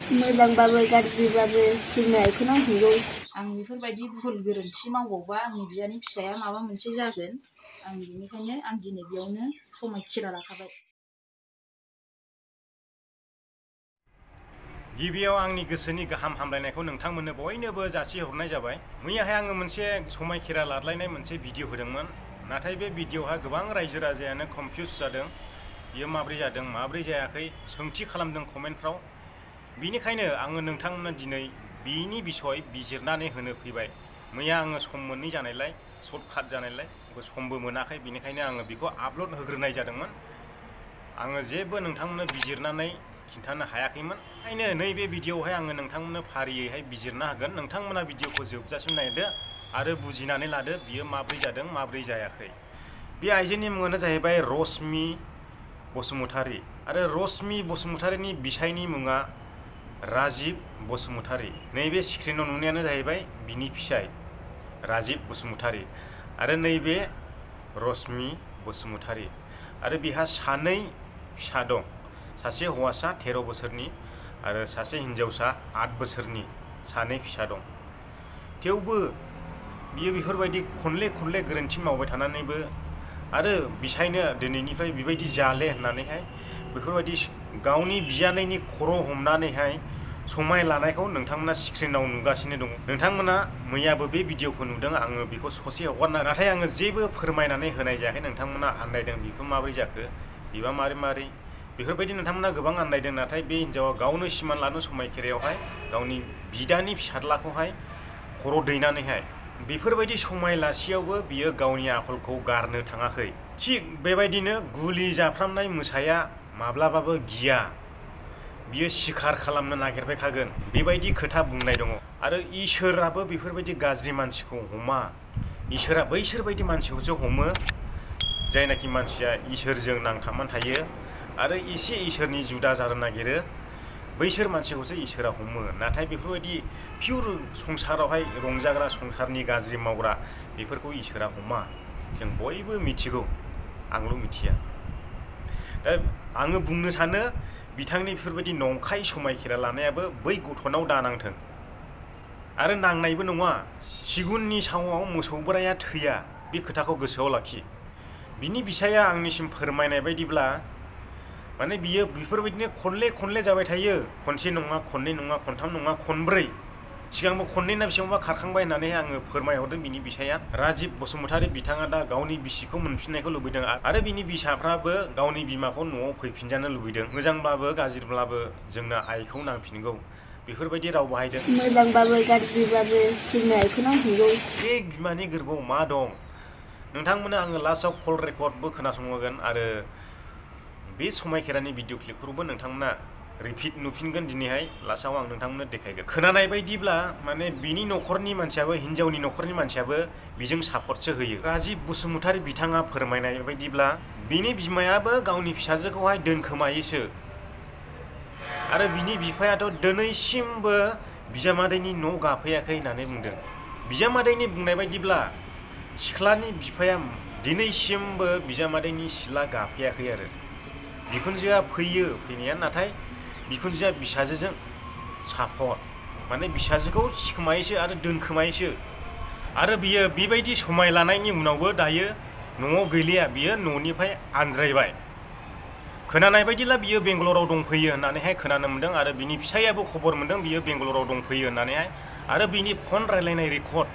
मोजांबाबो गाज्रिबाबो जोंनो आइखौ नांफिनगौ। आं बेफोरबायदि भुल गोरोन्थि मावबावबा आंनि बियानि फिसाया माबा मोनसे जागोन। आं बेनिखायनो आं दिनै बेयावनो समायखिरा लाखाबाय। गिबियाव आंनि गोसोनि गाहाम हामलायनायखौ नोंथांमोननो बयनोबो जासिहरनाय जाबाय। मैयाहाय आङो मोनसे समायखिरा लादलायनाय मोनसे भिडिअ होदोंमोन। नाथाय बे भिडिअहा गोबां रायजो राजायानो कनफिउज जादों। बियो माब्रै जादों माब्रै जायाखै सोंथि खालामदों कमेन्टफ्राव। बिनिखायनो आङो नोंथांमोननो दिनै बिनि बिसय बिजिरनानै होनो फैबाय। मैया आङो सम मोनै जानायलाय सर्टकाट जानायलाय समबो मोनाखै, बिनिखायनो आङो बेखौ आपल'ड होग्रोनाय जादोंमोन। आङो जेबो नोंथांमोननो बिजिरनानै खिन्थानो हायाखैमोन। ओंखायनो नैबे भिडिअआवहाय आङो नोंथांमोननो फारियैहाय बिजिरना होगोन। नोंथांमोना भिडिअखौ जोबजासिम नायदो आरो बुजिनानै लादो बियो माब्रै जादों माब्रै जायाखै। बे आइजोनि मुङानो जाहैबाय रश्मि बसुमतारी आरो रश्मि बसुमतारीनि बिसायनि मुङा राजिब बसुमतारी। नैबे स्क्रिनाव नुनायानो जाहैबाय बिनि फिसाय राजिब बसुमतारी आरो नैबे रश्मि बसुमतारी। आरो बिहा सानै फिसा दं, सासे हौवासा 13 बोसोरनि आरो सासे हिन्जावसा 8 बोसोरनि। सानै फिसा दं। थेवबो बियो बेफोरबायदि खनले खनले गोरोन्थि मावबाय थानानैबो आरो बिसायनो दिनैनिफ्राय बेबायदि जाले होननानैहाय बेफोरबायदि गावनि बियानैनि खर' हमनानैहाय समाय लानायखौ नोंथांमोना स्क्रिनाव नुगासिनो दङ। नोंथांमोना मैयाबो बे भिडिअखौ नुदों। आङो बेखौ ससे हगारना, नाथाय आङो जेबो फोरमायनानै होनाय जायाखै। नोंथांमोना आन्दायदों बेखौ माबोरै जाखो, बिबा मारै बेफोरबायदि नोंथांमोना गोबां आन्दायदों। नाथाय बे हिन्जावा गावनो सिमान लानो समायखेरायावहाय गावनि बिदानि फिसाज्लाखौहाय खर' दैनानैहाय बेफोरबायदि समाय लासेयावबो बियो गावनि आखलखौ गारनो थाङाखै। थिग बेबायदिनो गुलि जाफ्रामनाय मोसाया माब्लाबाबो गिया, बियो सिखार खालामनो नागिरबायखागोन, बेबायदि खोथा बुंनाय दङ। आरो इसोराबो बेफोरबायदि गाज्रि मानसिखौ हमा। इसोरा बैसोरबायदि मानसिखौसो हमो जायनाखि मानसिया इसोरजों नांथाबनानै थायो आरो एसे इसोरनि जुदा जानो नागिरो, बैसोर मानसिखौसो इसोरा हमो। नाथाय बेफोरबायदि पियुर संसारावहाय रंजाग्रा, संसारनि गाज्रि मावग्रा बेफोरखौ इसोरा हमा। जों बयबो मिथिगौ, आंल' मिथिया। दा आङो बुंनो सानो बिथांनि बेफोरबायदि नंखाय समायखेरा लानायाबो बै गथ'नाव दानांथों। आरो नांनायबो नङा। सिगुननि सावआव मोसौ बोराया थैया, बे खोथाखौ गोसोआव लाखि। बिनि बिसाया आंनिसिम फोरमायनाय बायदिब्ला माने बियो बेफोरबायदिनो खनले खनले जाबाय थायो। खनसे नङा, खननै नङा, खनथाम नङा, खनब्रै। सिगांबो खननै ना बेसेबांबा खारखांबाय होननानै आङो फोरमायहरदों बिनि बिसाया राजिब बसुमतारी। बिथाङा दा गावनि बिसिखौ मोनफिननायखौ लुबैदों आरो बिनि बिसाफ्राबो गावनि बिमाखौ न'आव फैफिनजानो लुबैदों। मोजांब्लाबो गाज्रिब्लाबो जोंनो आइखौ नांफिनगौ, बेफोरबायदि राव बाहायदों। मोजांबाबो गाज्रिबाबो जोंनो आइखौ नांफिनगौ। बे बिमानि गोरबोआव मा दं नोंथांमोना आङो लास्टआव कल रेकर्डबो खोनासंहोगोन आरो बे समायखेरानि भिडिअ क्लिपफोरखौबो नोंथांमोना रिपिट नुफिनगोन। दिनैहाय लास्टआव आं नोंथांमोननो देखायगोन। खोनानाय बायदिब्ला माने बिनि न'खरनि मानसियाबो, हिन्जावनि न'खरनि मानसियाबो बिजों सापर्टसो होयो। राजिब बसुमतारी बिथाङा फोरमायनाय बायदिब्ला बिनि बिमायाबो गावनि फिसाजोखौहाय दोनखोमायोसो आरो बिनि बिफायाथ' दिनैसिमबो बिजामादैनि न' गाफैयाखै होननानै बुंदों। बिजामादैनि बुंनाय बायदिब्ला सिख्लानि बिफाया दिनैसिमबो बिजामादैनि सिथ्ला गाफैयाखै आरो बिखुनजोआ फैयो फैनाया, नाथाय बिखुनजोआ बिसाजोजों सापर्ट, माने बिसाजोखौ सिखोमायोसो आरो दोनखोमायोसो। आरो बियो बेबायदि समाय लानायनि उनावबो दायो न'आव गैलिया, बियो न'निफ्राय आनज्रायबाय। खोनानाय बायदिब्ला बियो बेंगलराव दंफैयो होननानैहाय खोनानो मोन्दों आरो बिनि फिसायाबो खबर मोन्दों बियो बेंगलराव दंफैयो होननानैहाय। आरो बिनि फन रायलायनाय रेकर्ड,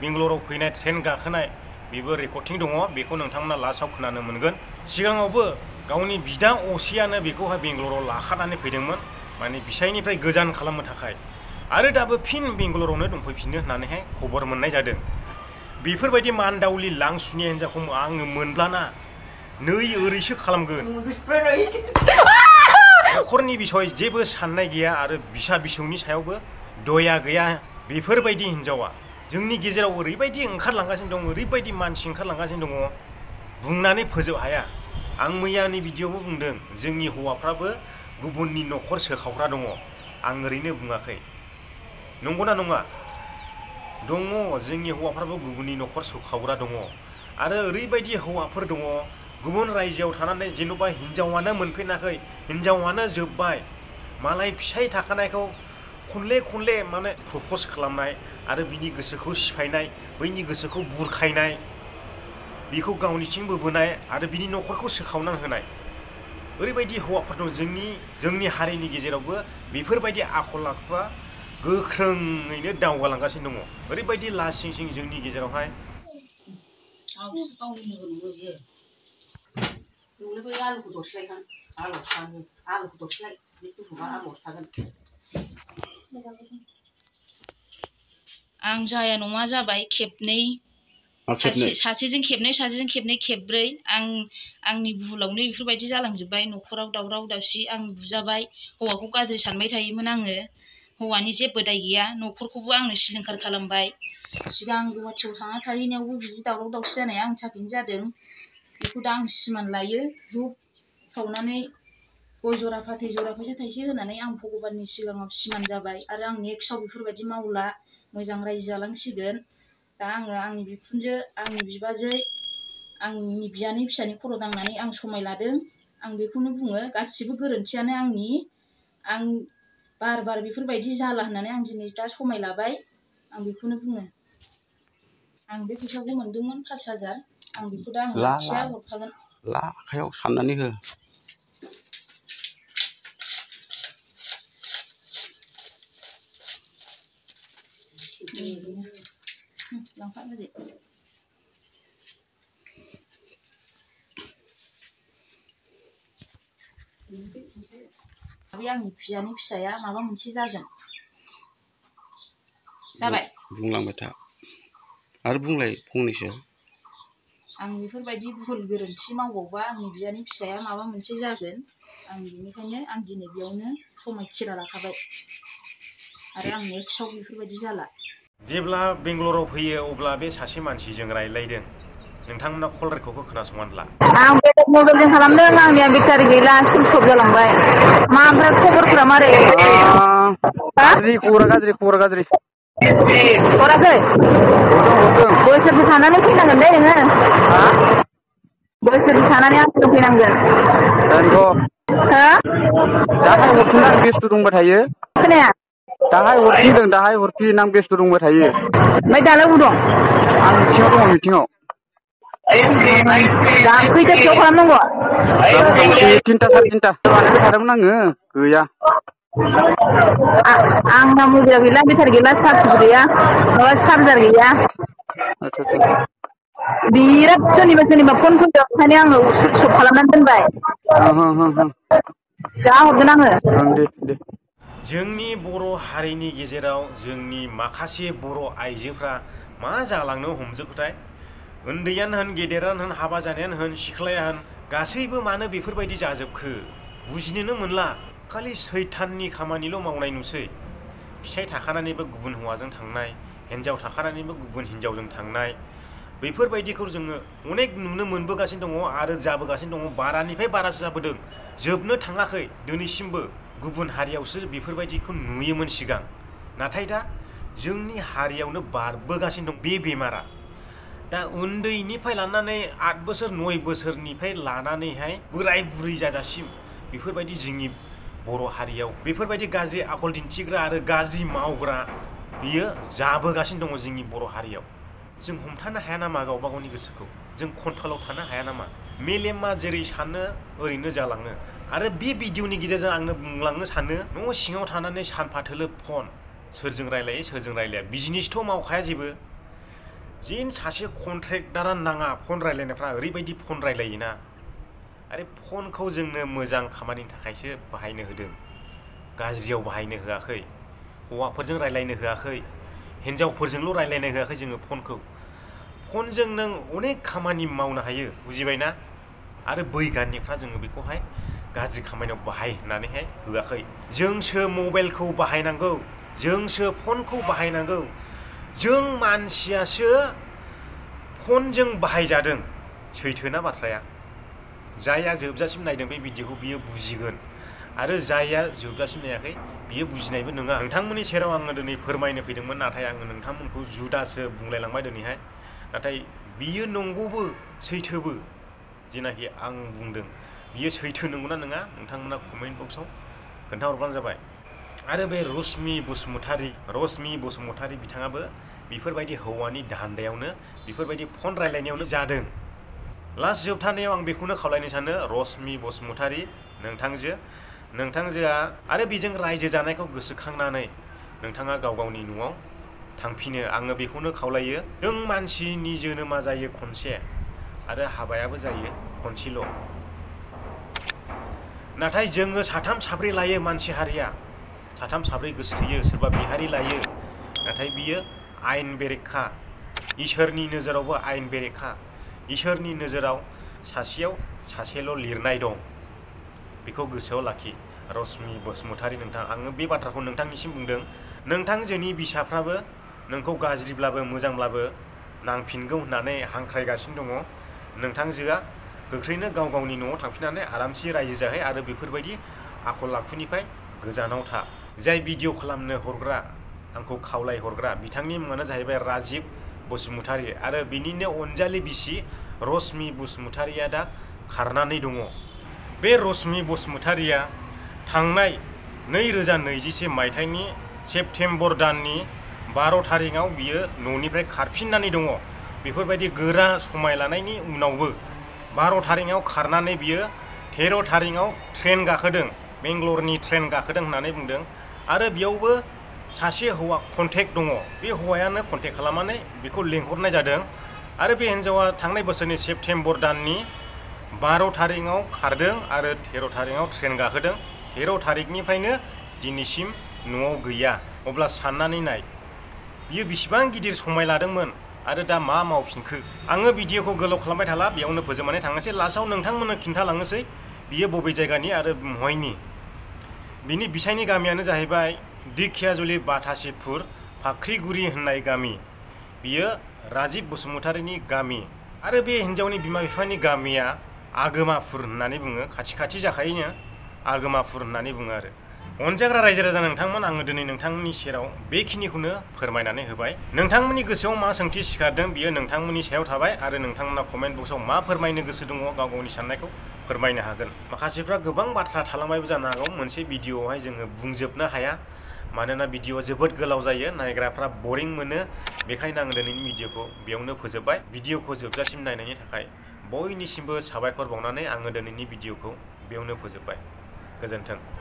बेंगलराव फैनाय ट्रेन गाखोनाय, बेबो रेकर्डिं दङ। बेखौ नोंथांमोना लास्टआव खोनानो मोनगोन। सिगाङावबो गावनि बिदा असेयानो बेखौहाय बेंगलराव लाखानानै फैदोंमोन, माने बिसायनिफ्राय गोजान खालामनो थाखाय। आरो दाबो फिन बेंगलरावनो दंफैफिनो होननानैहाय खबर मोननाय जादों। बेफोरबायदि मानदावलि लांसुनि हिन्जावखौ आङो मोनब्लाना नै ओरैसो खालामगोन। न'खरनि बिसय जेबो साननाय गैया आरो बिसा बिसौनि सायावबो दया गैया। बेफोरबायदि हिन्जावा जोंनि गेजेराव ओरैबायदि ओंखारलांगासिनो दं, ओरैबायदि मानसि ओंखारलांगासिनो दङ, बुंनानै फोजोब हाया। आं मैयानि भिडिअआवबो बुंदों जोंनि हौवाफ्राबो गुबुननि न'खर सोखावग्रा दङ। आं ओरैनो बुङाखै। नंगौना नङा? दङ, जोंनि हौवाफ्राबो गुबुननि न'खर सोखावग्रा दङ। आरो ओरैबायदि हौवाफोर दङ गुबुन रायजोआव थानानै जेन'बा हिन्जावानो मोनफैनाखै, हिन्जावानो जोब्बाय, मालाय फिसाय थाखानायखौ खनले माने प्रप'ज खालामनाय आरो बिनि गोसोखौ सिफायनाय, बैनि गोसोखौ बुरखायनाय, बिखौ गावनिथिं बोबोनाय आरो बिनि न'खरखौ सोखावनानै होनाय ओरैबायदि हौवाफोर दं। जोंनि हारिनि गेजेरावबो बेफोरबायदि आखल आखुआ गोख्रोङैनो दावगालांगासिनो दङ। ओरैबायदि लासिं सिं जोंनि गेजेरावहाय आं जाया नङा जाबाय खेबनै, सासेजों खेबनै, सासेजों खेबनै, खेबब्रै आंनि भुलावनो बेफोरबायदि जालांजोब्बाय। न'खराव दावराव दावसि, आं बुजाबाय, हौवाखौ गाज्रि सानबाय थायोमोन आङो। हौवानि जेबो दाय गैया, न'खरखौबो आंनो सिलिंखार खालामबाय। सिगां गुवाहाटियाव थांना थाहैनायावबो बिदि दावराव दावसि जानाया आंनि थाखायनो जादों। बेखौ दा आं सिमान लायो। धुप सावनानै गय जरा फाथै जरा फैसा थाइसे होनानै आं भगबाननि सिगाङाव सिमान जाबाय आरो आं नेक्स्टआव बेफोरबायदि मावला, मोजां रायजो जालांसिगोन। दा आङो आंनि बिखुनजो, आंनि बिबाजै, आंनि बियानै फिसानि खर' दांनानै आं समाय लादों। आं बेखौनो बुङो गासिबो गोरोन्थियानो आंनि। आं बार बेफोरबायदि जाला होननानै आं दिनै दा समाय लाबाय। आं बेखौनो बुङो। आं बे फैसाखौ मोनदोंमोन 5,000, आं बेखौ दा आं लाखिया, हरफागोन। ला आखायाव साननानै हो। लांफा बाजै। बे आंनि बियानि फिसाया माबा मोनसे जागोन। जाबाय? बुंलांबाय था आरो बुंलाय फंनैसो। आं बेफोरबायदि भुल गोरोन्थि मावबावबा आंनि बियानि फिसाया माबा मोनसे जागोन। आं बेनिखायनो आं दिनै बेयावनो समायखिरा लाखाबाय आरो आं नेक्स्टआव बेफोरबायदि जाला। जेब्ला बेंगलराव फैयो अब्ला बे सासे मानसिजों रायज्लायदों। नोंथांमोना कल रेकर्डखौ खोनासंनानै ला। आं बेलेग मबाइलजों खालामदों, आंनिया बेटारि गैला, सुइस अफ जालांबाय। मा ओमफ्राय खबरफोरा मारै? खबरा गाज्रि। हराखै? बोसोरसे थानानै फैनांगोन दे नोङो। बोसोरसे थानानै आंनियाव फैनांगोन। दाहाय हरफिन, आं बेस्थ' दंबाय थायो। खोनाया? दाहाय हरफिन, आं बेस्थ' दंबाय थायो। ओमफ्राय दालाय बबाव दं? आं मिटिङाव दङ, मिटिङाव। दा खैथासोआव खालामनांगौ? 3टा 3:30 बानायबाय थादोंमोन आङो, गैया। आंना मबाइला गैला, बेटारि गैला, चार्जबो गैया, माबा चार्जार गैया। बिराद सोरनिबा फन फैदों, ओंखायनो आङो सुइस अफ खालामनानै दोनबाय। दा हरगोन आङो। दे। जोंनि बर' हारिनि गेजेराव जोंनि माखासे बर' आइजोफ्रा मा जालांनो हमजोबखोथाय? उन्दैयानो होन, गेदेरानो होन, हाबा जानायानो होन, सिख्लाया होन, गासैबो मानो बेफोरबायदि जाजोबखो बुजिनोनो मोनला। खालि सैथाननि खामानिल' मावनाय नुसै। फिसाय थाखानानैबो गुबुन हौवाजों थांनाय, हिन्जाव थाखानानैबो गुबुन हिन्जावजों थांनाय, बेफोरबायदिखौ जोङो अनेक नुनो मोनबोगासिनो दङ आरो जाबोगासिनो दङ। बारानिफ्राय बारासो जाबोदों, जोबनो थाङाखै दिनैसिमबो। गुबुन हारियावसो बेफोरबायदिखौ नुयोमोन सिगां, नाथाय दा जोंनि हारियावनो बारबोगासिनो दं बे बेमारा। दा उन्दैनिफ्राय लानानै 8 बोसोर 9 बोसोरनिफ्राय लानानैहाय बोराय बुरै जाजासिम बेफोरबायदि जोंनि बर' हारियाव बेफोरबायदि गाज्रि आखल दिन्थिग्रा आरो गाज्रि मावग्रा बियो जाबोगासिनो दङ जोंनि बर' हारियाव। जों हमथानो हाया नामा गावबा गावनि गोसोखौ? जों कन्ट्रलाव थानो हाया नामा? मेलेमा जेरै सानो ओरैनो जालाङो। आरो बे भिडिअनि गेजेरजों आंनो बुंलांनो सानो, न' सिङाव थानानै सानफाथोलो फन, सोरजों रायलायो सोरजों रायलाया, बिजनेसथ' मावखाया जेबो। जिन सासे कन्ट्रेक्टारा नाङा फन रायलायनायफ्रा ओरैबायदि फन रायलायोना। आरो फनखौ जोंनो मोजां खामानिनि थाखायसो बाहायनो होदों, गाज्रियाव बाहायनो होआखै। हौवाफोरजों रायलायनो होआखै, हिन्जावफोरजोंल' रायलायनो होआखै जोङो फनखौ। फनजों नों अनेक खामानि मावनो हायो, बुजिबायना? आरो बैगानिकफ्रा जोङो बेखौहाय गाज्रि खामानियाव बाहाय होननानैहाय होआखै। जोंसो मबाइलखौ बाहायनांगौ, जोंसो फनखौ बाहायनांगौ। जों मानसियासो फनजों बाहायजादों। सैथोना बाथ्राया? जायहा जोबजासिम नायदों बे भिडिअखौ बियो बुजिगोन, आरो जायहा जोबजासिम नायाखै बियो बुजिनायबो नङा। नोंथांमोननि सेराव आङो दिनै फोरमायनो फैदोंमोन, नाथाय आङो नोंथांमोनखौ जुदासो बुंलायलांबाय दिनैहाय। नाथाय बियो नंगौबो सैथोबो, जेनाखि आं बुंदों बियो सैथो नंगौना नङा नोंथांमोना कमेन्ट बक्सआव खोन्थाहरबानो जाबाय। आरो बे रश्मि बसुमतारी बिथाङाबो बेफोरबायदि हौवानि दान्दायावनो बेफोरबायदि फन रायलायनायावनो जादों। लास्ट जोबथारनायाव आं बेखौनो खावलायनो सानो रश्मि बसुमतारी नोंथांजोआ आरो बेजों रायजो जानायखौ गोसोखांनानै नोंथाङा गाव गावनि न'आव थांफिनो आङो बेखौनो खावलायो। जों मानसिनि जोनोमा जायो खनसे आरो हाबायाबो जायो खनसेल'। नाथाय जोङो साथाम साब्रै लायो मानसि हारिया, साथाम साब्रै गोसोथोयो, सोरबा बिहारि लायो, नाथाय बियो आयेन बेरेखा। इसोरनि नोजोरावबो आयेन बेरेखा। इसोरनि नोजोराव सासेयाव सासेल' लिरनाय दं। बेखौ गोसोआव लाखि रश्मि बसुमतारी नोंथां। आङो बे बाथ्राखौ नोंथांनिसिम बुंदों। नोंथांजोनि बिसाफ्राबो नोंखौ गाज्रिब्लाबो मोजांब्लाबो नांफिनगौ होननानै हांख्रायगासिनो दङ। नोंथांजोआ गोख्रैनो गाव गावनि न'आव थांफिननानै आरामसे रायजो जाहै आरो बेफोरबायदि आखल आखुनिफ्राय गोजानाव था। जाय भिडिअ खालामनो हरग्रा, आंखौ खावलाय हरग्रा, बिथांनि मुङानो जाहैबाय राजिब बसुमतारी आरो बिनिनो अनजालि बिसि रश्मि बसुमतारीया दा खारनानै दङ। बे रश्मि बसुमतारीया थांनाय 2021 मायथाइनि सेप्तेम्बर दाननि 12 थारिखआव बियो न'निफ्राय खारफिननानै दङ। बेफोरबायदि गोरा समाय लानायनि उनावबो 12 थारिखआव खारनानै बियो 13 थारिखआव ट्रेन गाखोदों, बेंगलरनि ट्रेन गाखोदों होननानै बुंदों। आरो बेयावबो सासे हौवा कन्टेक्ट दङ। बे हौवायानो कन्टेक्ट खालामनानै बेखौ लेंहरनाय जादों। आरो बे हिन्जावा थांनाय बोसोरनि सेप्तेम्बर दाननि 12 थारिखआव खारदों आरो 13 थारिखआव ट्रेन गाखोदों। 13 थारिखनिफ्रायनो दिनैसिम न'आव गैया। अब्ला साननानै नाय बियो बेसेबां गिदिर समाय लादोंमोन आरो दा मा मावफिनखो। आङो भिडिअखौ गोलाव खालामबाय थाला, बेयावनो फोजोबनानै थांनोसै। लास्टआव नोंथांमोननो खिन्थालांनोसै बियो बबे जायगानि आरो महायनि। बिनि बिसायनि गामियानो जाहैबाय दिखियाजुलि बाथासिपुर फाख्रिगुरि होननाय गामि। बियो राजिब बसुमतारीनि गामि। आरो बे हिन्जावनि बिमा बिफानि गामिया आगोमापुर होननानै बुङो। खाथि खाथि जाखायोनो, आगोमापुर होननानै बुङो। आरो अनजाग्रा रायजो राजा नोंथांमोन, आङो दिनै नोंथांमोननि सेराव बेखिनिखौनो फोरमायनानै होबाय। नोंथांमोननि गोसोआव मा सोंथि सिखारदों बियो नोंथांमोननि सायाव थाबाय। आरो नोंथांमोना कमेन्ट बक्सआव मा फोरमायनो गोसो दङ गाव गावनि साननायखौ फोरमायनो हागोन। माखासेफ्रा गोबां बाथ्रा थालांबायबो जानो हागौ, मोनसे भिडिअआवहाय जोङो बुंजोबनो हाया। मानोना भिडिअआ जोबोद गोलाव जायो, नायग्राफ्रा बरिं मोनो। बेखायनो आं दिनैनि भिडिअखौ बेयावनो फोजोबबाय। भिडिअखौ जोबजासिम नायनायनि थाखाय बयनिसिमबो साबायखर बावनानै आङो दिनैनि भिडिअखौ बेयावनो फोजोबबाय। गोजोन्थों।